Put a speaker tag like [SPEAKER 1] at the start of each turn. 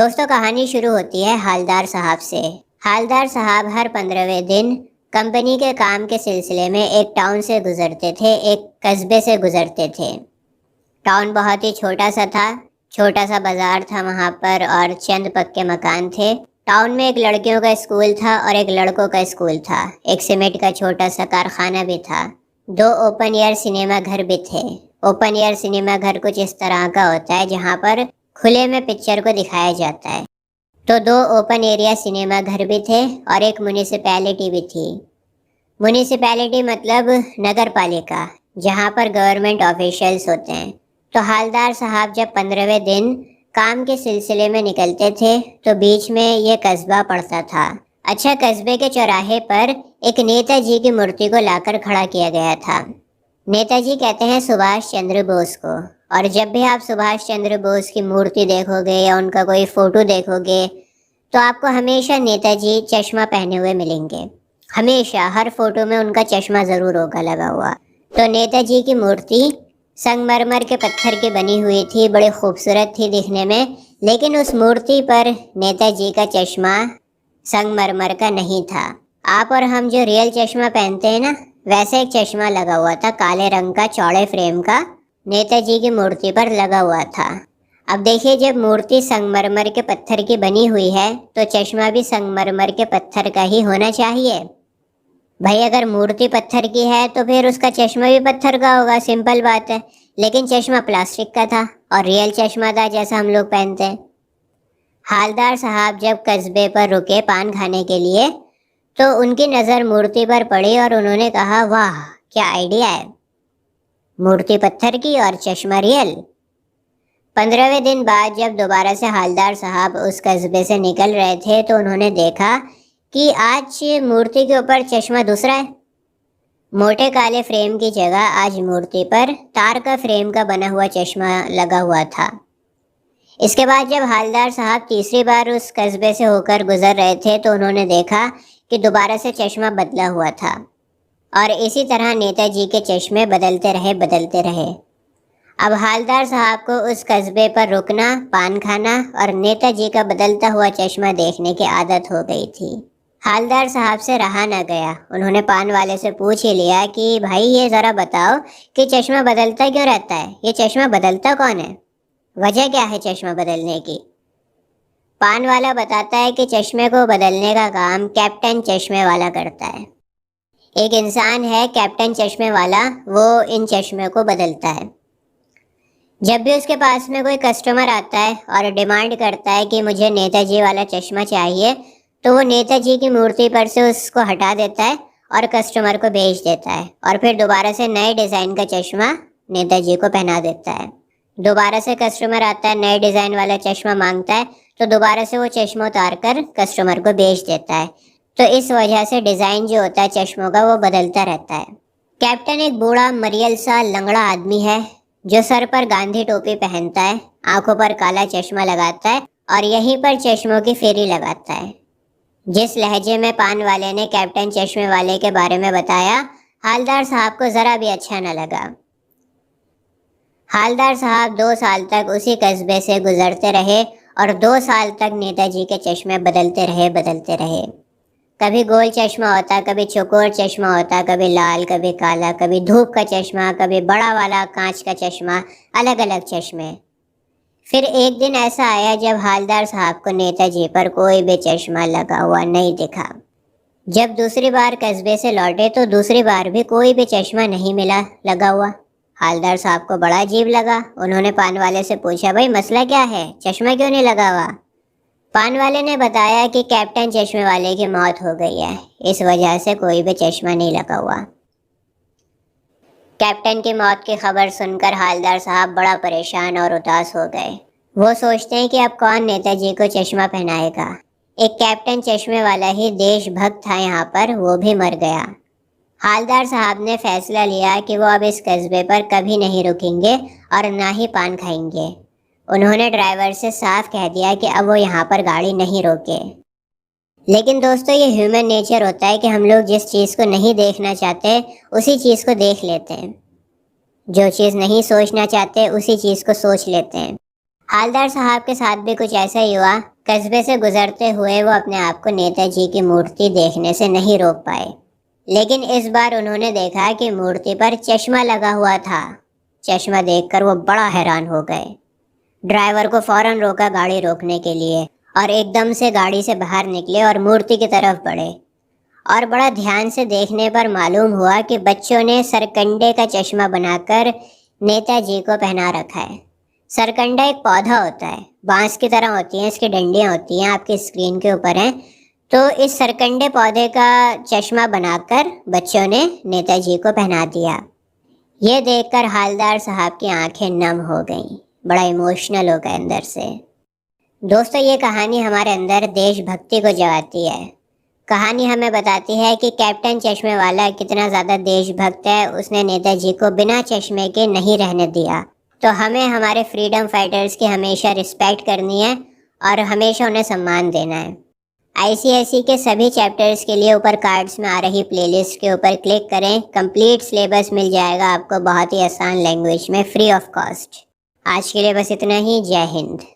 [SPEAKER 1] दोस्तों, कहानी शुरू होती है हालदार साहब से। हालदार साहब हर 15वें दिन कंपनी के काम के सिलसिले में एक टाउन से गुजरते थे, एक कस्बे से गुजरते थे। टाउन बहुत ही छोटा सा था, छोटा सा बाजार था वहाँ पर और चंद पक्के मकान थे। टाउन में एक लड़कियों का स्कूल था और एक लड़कों का स्कूल था। एक सीमेंट का छोटा सा कारखाना भी था। 2 ओपन एयर सिनेमा घर भी थे। ओपन एयर सिनेमा घर कुछ इस तरह का होता है जहाँ पर खुले में पिक्चर को दिखाया जाता है। तो 2 ओपन एरिया सिनेमा घर भी थे और एक म्यूनिसिपैलिटी भी थी। म्यूनिसिपैलिटी मतलब नगर पालिका, जहाँ पर गवर्नमेंट ऑफिशियल्स होते हैं। तो हालदार साहब जब 15वें दिन काम के सिलसिले में निकलते थे तो बीच में ये कस्बा पड़ता था। अच्छा, कस्बे के चौराहे पर एक नेताजी की मूर्ति को लाकर खड़ा किया गया था। नेताजी कहते हैं सुभाष चंद्र बोस को। और जब भी आप सुभाष चंद्र बोस की मूर्ति देखोगे या उनका कोई फोटो देखोगे तो आपको हमेशा नेताजी चश्मा पहने हुए मिलेंगे। हमेशा हर फोटो में उनका चश्मा ज़रूर होगा लगा हुआ। तो नेताजी की मूर्ति संगमरमर के पत्थर की बनी हुई थी, बड़ी खूबसूरत थी दिखने में। लेकिन उस मूर्ति पर नेताजी का चश्मा संगमरमर का नहीं था। आप और हम जो रियल चश्मा पहनते हैं ना, वैसा एक चश्मा लगा हुआ था, काले रंग का, चौड़े फ्रेम का, नेताजी की मूर्ति पर लगा हुआ था। अब देखिए, जब मूर्ति संगमरमर के पत्थर की बनी हुई है तो चश्मा भी संगमरमर के पत्थर का ही होना चाहिए। भाई, अगर मूर्ति पत्थर की है तो फिर उसका चश्मा भी पत्थर का होगा, सिंपल बात है। लेकिन चश्मा प्लास्टिक का था और रियल चश्मा था जैसा हम लोग पहनते हैं। हालदार साहब जब कस्बे पर रुके पान खाने के लिए तो उनकी नज़र मूर्ति पर पड़ी और उन्होंने कहा, वाह क्या आइडिया है, मूर्ति पत्थर की और चश्मा रियल। 15वें दिन बाद जब दोबारा से हालदार साहब उस कस्बे से निकल रहे थे तो उन्होंने देखा कि आज मूर्ति के ऊपर चश्मा दूसरा है। मोटे काले फ्रेम की जगह आज मूर्ति पर तार का फ्रेम का बना हुआ चश्मा लगा हुआ था। इसके बाद जब हालदार साहब तीसरी बार उस कस्बे से होकर गुजर रहे थे तो उन्होंने देखा कि दोबारा से चश्मा बदला हुआ था। और इसी तरह नेताजी के चश्मे बदलते रहे। अब हालदार साहब को उस कस्बे पर रुकना, पान खाना और नेताजी का बदलता हुआ चश्मा देखने की आदत हो गई थी। हालदार साहब से रहा न गया। उन्होंने पान वाले से पूछ ही लिया कि भाई, ये ज़रा बताओ कि चश्मा बदलता क्यों रहता है, ये चश्मा बदलता कौन है, वजह क्या है चश्मा बदलने की। पान वाला बताता है कि चश्मे को बदलने का काम कैप्टन चश्मे वाला करता है। एक इंसान है कैप्टन चश्मे वाला, वो इन चश्मे को बदलता है। जब भी उसके पास में कोई कस्टमर आता है और डिमांड करता है कि मुझे नेताजी वाला चश्मा चाहिए, तो वो नेताजी की मूर्ति पर से उसको हटा देता है और कस्टमर को भेज देता है और फिर दोबारा से नए डिज़ाइन का चश्मा नेताजी को पहना देता है। दोबारा से कस्टमर आता है, नए डिज़ाइन वाला चश्मा मांगता है, तो दोबारा से वो चश्मा उतार कर कस्टमर को बेच देता है। तो इस वजह से डिज़ाइन जो होता है चश्मों का वो बदलता रहता है। कैप्टन एक बूढ़ा मरियल सा लंगड़ा आदमी है जो सर पर गांधी टोपी पहनता है, आंखों पर काला चश्मा लगाता है और यहीं पर चश्मों की फेरी लगाता है। जिस लहजे में पान वाले ने कैप्टन चश्मे वाले के बारे में बताया, हालदार साहब को ज़रा भी अच्छा न लगा। हालदार साहब 2 साल तक उसी कस्बे से गुजरते रहे और 2 साल तक नेताजी के चश्मे बदलते रहे। कभी गोल चश्मा होता, कभी चौकोर चश्मा होता, कभी लाल, कभी काला, कभी धूप का चश्मा, कभी बड़ा वाला कांच का चश्मा, अलग अलग चश्मे। फिर एक दिन ऐसा आया जब हालदार साहब को नेताजी पर कोई भी चश्मा लगा हुआ नहीं दिखा। जब दूसरी बार कस्बे से लौटे तो दूसरी बार भी कोई भी चश्मा नहीं मिला लगा हुआ। हालदार साहब को बड़ा अजीब लगा। उन्होंने पान वाले से पूछा, भाई मसला क्या है, चश्मा क्यों नहीं लगा हुआ। पान वाले ने बताया कि कैप्टन चश्मे वाले की मौत हो गई है, इस वजह से कोई भी चश्मा नहीं लगा हुआ। कैप्टन की मौत की खबर सुनकर हालदार साहब बड़ा परेशान और उदास हो गए। वो सोचते हैं कि अब कौन नेताजी को चश्मा पहनाएगा। एक कैप्टन चश्मे वाला ही देशभक्त था यहाँ पर, वो भी मर गया। हालदार साहब ने फैसला लिया कि वो अब इस कस्बे पर कभी नहीं रुकेंगे और ना ही पान खाएंगे। उन्होंने ड्राइवर से साफ कह दिया कि अब वो यहाँ पर गाड़ी नहीं रोके। लेकिन दोस्तों, ये ह्यूमन नेचर होता है कि हम लोग जिस चीज़ को नहीं देखना चाहते उसी चीज़ को देख लेते हैं, जो चीज़ नहीं सोचना चाहते उसी चीज़ को सोच लेते हैं। हालदार साहब के साथ भी कुछ ऐसा ही हुआ। कस्बे से गुजरते हुए वो अपने आप को नेताजी की मूर्ति देखने से नहीं रोक पाए, लेकिन इस बार उन्होंने देखा कि मूर्ति पर चश्मा लगा हुआ था। चश्मा देखकर वो बड़ा हैरान हो गए। ड्राइवर को फौरन रोका गाड़ी रोकने के लिए और एकदम से गाड़ी से बाहर निकले और मूर्ति की तरफ बढ़े। और बड़ा ध्यान से देखने पर मालूम हुआ कि बच्चों ने सरकंडे का चश्मा बनाकर नेताजी को पहना रखा है। सरकंडा एक पौधा होता है, बांस की तरह होती हैं, इसकी डंडियां होती हैं, आपकी स्क्रीन के ऊपर हैं। तो इस सरकंडे पौधे का चश्मा बनाकर बच्चों ने नेताजी को पहना दिया। ये देखकर हालदार साहब की आंखें नम हो गईं, बड़ा इमोशनल हो गए अंदर से। दोस्तों, ये कहानी हमारे अंदर देशभक्ति को जगाती है। कहानी हमें बताती है कि कैप्टन चश्मे वाला कितना ज़्यादा देशभक्त है। उसने नेताजी को बिना चश्मे के नहीं रहने दिया। तो हमें हमारे फ्रीडम फाइटर्स की हमेशा रिस्पेक्ट करनी है और हमेशा उन्हें सम्मान देना है। आईसीएसई के सभी चैप्टर्स के लिए ऊपर कार्ड्स में आ रही प्लेलिस्ट के ऊपर क्लिक करें। कंप्लीट सिलेबस मिल जाएगा आपको बहुत ही आसान लैंग्वेज में, फ्री ऑफ कॉस्ट। आज के लिए बस इतना ही। जय हिंद।